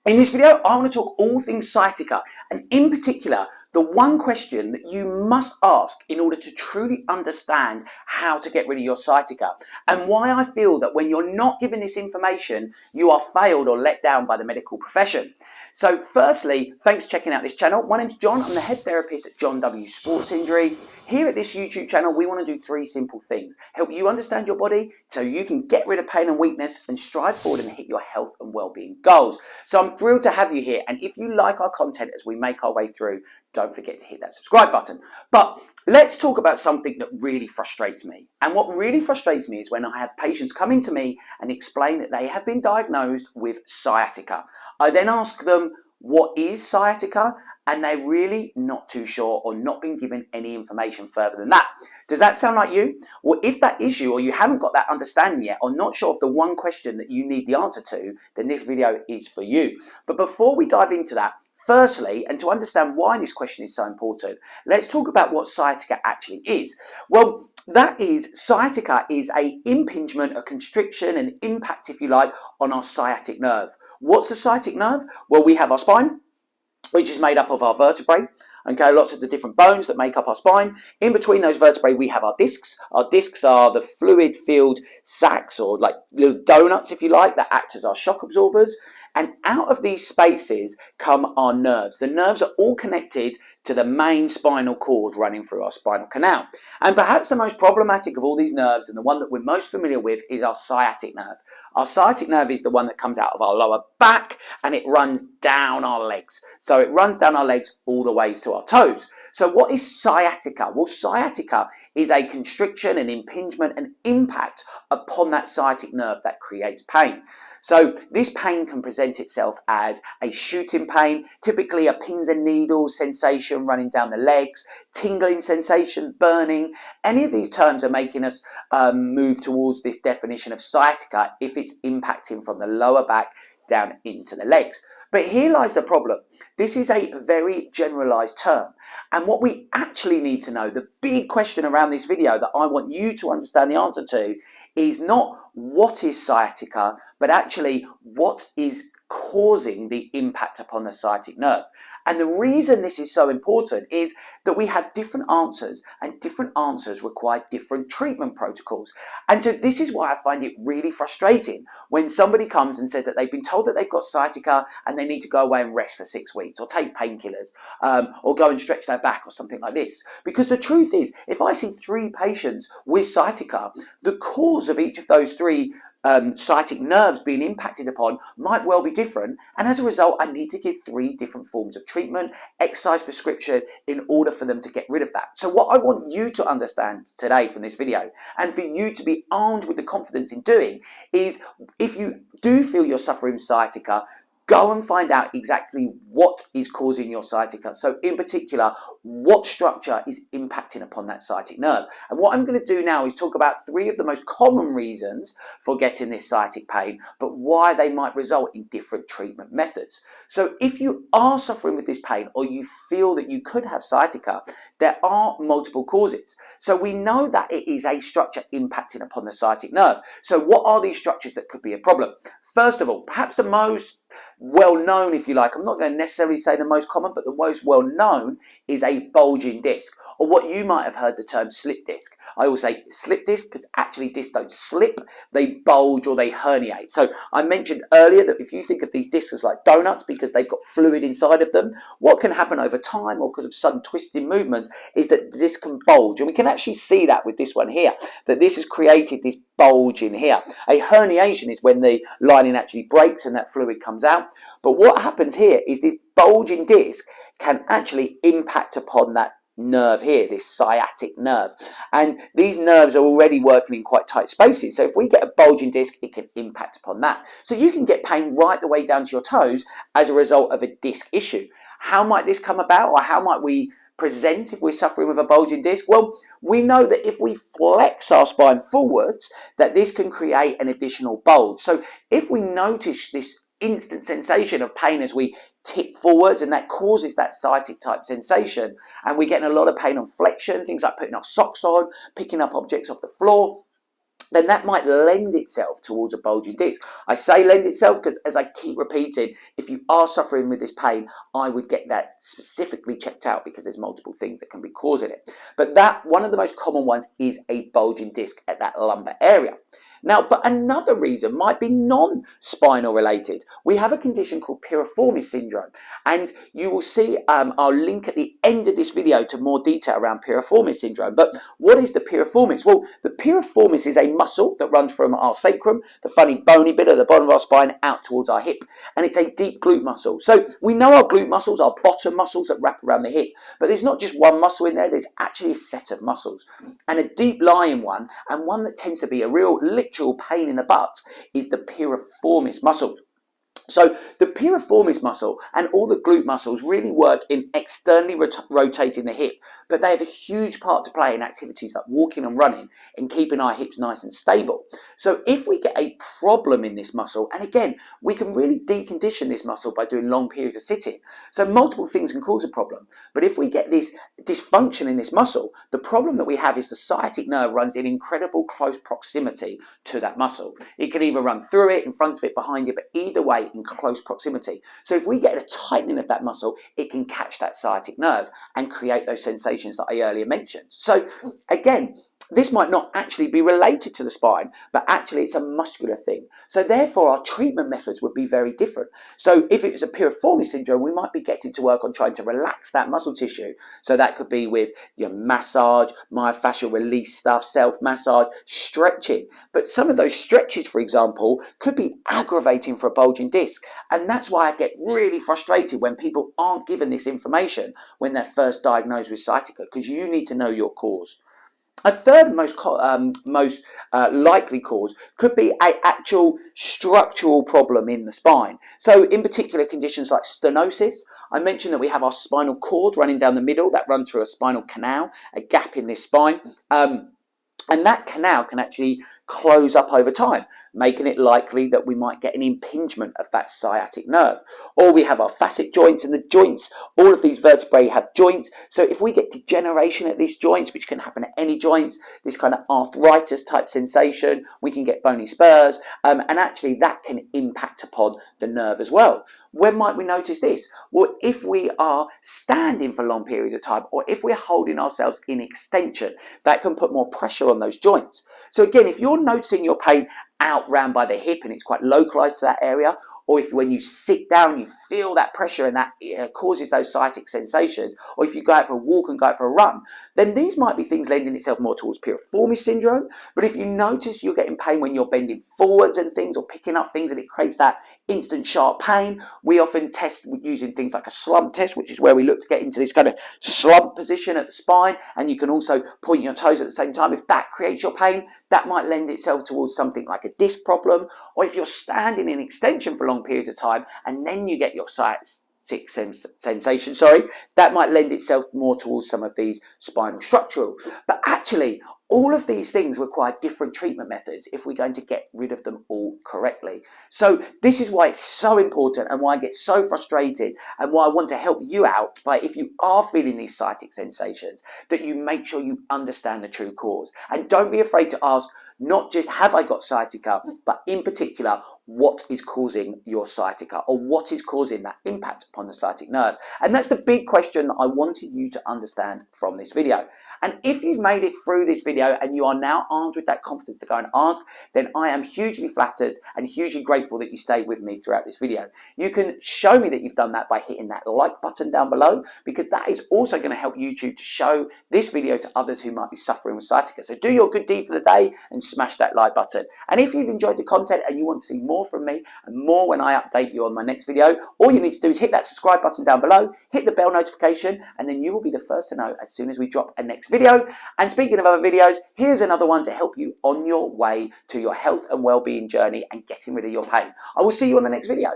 In this video, I want to talk all things sciatica, and in particular, the one question that you must ask in order to truly understand how to get rid of your sciatica, and why I feel that when you're not given this information, you are failed or let down by the medical profession. So firstly, thanks for checking out this channel. My name's John. I'm the head therapist at John W Sports Injury. Here at this YouTube channel, we want to do three simple things. Help you understand your body so you can get rid of pain and weakness and strive forward and hit your health and well-being goals. So I'm thrilled to have you here, and if you like our content as we make our way through, don't forget to hit that subscribe button. But let's talk about something that really frustrates me. And what really frustrates me is when I have patients come into me and explain that they have been diagnosed with sciatica. I then ask them, what is sciatica? And they're really not too sure or not been given any information further than that. Does that sound like you? Well, if that is you, or you haven't got that understanding yet, or not sure of the one question that you need the answer to, then this video is for you. But before we dive into that, firstly, and to understand why this question is so important, let's talk about what sciatica actually is. Well, that is, sciatica is an impingement, a constriction, an impact, if you like, on our sciatic nerve. What's the sciatic nerve? Well, we have our spine, which is made up of our vertebrae. Okay, lots of the different bones that make up our spine. In between those vertebrae, we have our discs. Our discs are the fluid-filled sacs, or like little donuts, if you like, that act as our shock absorbers. And out of these spaces come our nerves. The nerves are all connected to the main spinal cord running through our spinal canal. And perhaps the most problematic of all these nerves, and the one that we're most familiar with, is our sciatic nerve. Our sciatic nerve is the one that comes out of our lower back and it runs down our legs. So it runs down our legs all the way to our toes. So what is sciatica? Well, sciatica is a constriction, an impingement, an impact upon that sciatic nerve that creates pain. So this pain can present itself as a shooting pain, typically a pins and needles sensation running down the legs, tingling sensation, burning. Any of these terms are making us move towards this definition of sciatica if it's impacting from the lower back down into the legs. But here lies the problem. This is a very generalized term. And what we actually need to know, the big question around this video that I want you to understand the answer to, is not what is sciatica, but actually what is causing the impact upon the sciatic nerve. And the reason this is so important is that we have different answers, and different answers require different treatment protocols. And so this is why I find it really frustrating when somebody comes and says that they've been told that they've got sciatica and they need to go away and rest for 6 weeks, or take painkillers, or go and stretch their back or something like this. Because the truth is, if I see 3 patients with sciatica, the cause of each of those 3 sciatic nerves being impacted upon might well be different, and as a result I need to give 3 different forms of treatment, exercise prescription, in order for them to get rid of that. So what I want you to understand today from this video, and for you to be armed with the confidence in doing, is if you do feel you're suffering sciatica, go and find out exactly what is causing your sciatica. So in particular, what structure is impacting upon that sciatic nerve. And what I'm going to do now is talk about 3 of the most common reasons for getting this sciatic pain, but why they might result in different treatment methods. So if you are suffering with this pain, or you feel that you could have sciatica, there are multiple causes. So we know that it is a structure impacting upon the sciatic nerve. So what are these structures that could be a problem? First of all, perhaps the most well-known, if you like, I'm not going to necessarily say the most common, but the most well-known is a bulging disc, or what you might have heard the term slip disc. I always say slip disc because actually discs don't slip, they bulge or they herniate. So I mentioned earlier that if you think of these discs as like donuts because they've got fluid inside of them, what can happen over time or because of sudden twisting movements is that this can bulge, and we can actually see that with this one here, that this has created this bulge in here. A herniation is when the lining actually breaks and that fluid comes out. But what happens here is this bulging disc can actually impact upon that nerve here, this sciatic nerve. And these nerves are already working in quite tight spaces. So if we get a bulging disc, it can impact upon that. So you can get pain right the way down to your toes as a result of a disc issue. How might this come about, or how might we present if we're suffering with a bulging disc? Well, we know that if we flex our spine forwards, that this can create an additional bulge. So if we notice this instant sensation of pain as we tip forwards, and that causes that sciatic type sensation, and we're getting a lot of pain on flexion, things like putting our socks on, picking up objects off the floor, then that might lend itself towards a bulging disc. I say lend itself because, as I keep repeating, if you are suffering with this pain, I would get that specifically checked out because there's multiple things that can be causing it. But that one of the most common ones is a bulging disc at that lumbar area. Now, but another reason might be non-spinal related. We have a condition called Piriformis Syndrome, and you will see I'll link at the end of this video to more detail around Piriformis Syndrome. But what is the piriformis? Well, the piriformis is a muscle that runs from our sacrum, the funny bony bit at the bottom of our spine, out towards our hip, and it's a deep glute muscle. So we know our glute muscles are bottom muscles that wrap around the hip, but there's not just one muscle in there, there's actually a set of muscles. And a deep lying one, and one that tends to be a real literal pain in the butt, is the piriformis muscle. So the piriformis muscle and all the glute muscles really work in externally rotating the hip, but they have a huge part to play in activities like walking and running and keeping our hips nice and stable. So if we get a problem in this muscle, and again, we can really decondition this muscle by doing long periods of sitting. So multiple things can cause a problem, but if we get this dysfunction in this muscle, the problem that we have is the sciatic nerve runs in incredible close proximity to that muscle. It can either run through it, in front of it, behind it, but either way, in close proximity. So if we get a tightening of that muscle, it can catch that sciatic nerve and create those sensations that I earlier mentioned. So again, this might not actually be related to the spine, but actually it's a muscular thing. So therefore our treatment methods would be very different. So if it was a piriformis syndrome, we might be getting to work on trying to relax that muscle tissue. So that could be with your massage, myofascial release stuff, self-massage, stretching. But some of those stretches, for example, could be aggravating for a bulging disc. And that's why I get really frustrated when people aren't given this information when they're first diagnosed with sciatica, because you need to know your cause. A third most likely cause could be an actual structural problem in the spine. So in particular conditions like stenosis, I mentioned that we have our spinal cord running down the middle that runs through a spinal canal, a gap in this spine. And that canal can actually close up over time, making it likely that we might get an impingement of that sciatic nerve. Or we have our facet joints, and the joints, all of these vertebrae have joints. So if we get degeneration at these joints, which can happen at any joints, this kind of arthritis type sensation, we can get bony spurs, and actually that can impact upon the nerve as well. When might we notice this? Well, if we are standing for long periods of time, or if we're holding ourselves in extension, that can put more pressure on those joints. So again, if you're noticing your pain out round by the hip and it's quite localized to that area, or if when you sit down you feel that pressure and that causes those sciatic sensations, or if you go out for a walk and go out for a run, then these might be things lending itself more towards Piriformis syndrome. But if you notice you're getting pain when you're bending forwards and things, or picking up things, and it creates that instant sharp pain, we often test using things like a slump test, which is where we look to get into this kind of slump position at the spine, and you can also point your toes at the same time. If that creates your pain, that might lend itself towards something like a disc problem. Or if you're standing in extension for long periods of time and then you get your sciatic sensation, that might lend itself more towards some of these spinal structural. But actually, all of these things require different treatment methods if we're going to get rid of them all correctly. So this is why it's so important, and why I get so frustrated, and why I want to help you out by, if you are feeling these sciatic sensations, that you make sure you understand the true cause. And don't be afraid to ask, not just have I got sciatica, but in particular, what is causing your sciatica, or what is causing that impact upon the sciatic nerve? And that's the big question that I wanted you to understand from this video. And if you've made it through this video and you are now armed with that confidence to go and ask, then I am hugely flattered and hugely grateful that you stayed with me throughout this video. You can show me that you've done that by hitting that like button down below, because that is also going to help YouTube to show this video to others who might be suffering with sciatica. So do your good deed for the day and smash that like button. And if you've enjoyed the content and you want to see more from me and more when I update you on my next video, all you need to do is hit that subscribe button down below, hit the bell notification, and then you will be the first to know as soon as we drop a next video. And speaking of other videos, here's another one to help you on your way to your health and well-being journey and getting rid of your pain. I will see you on the next video.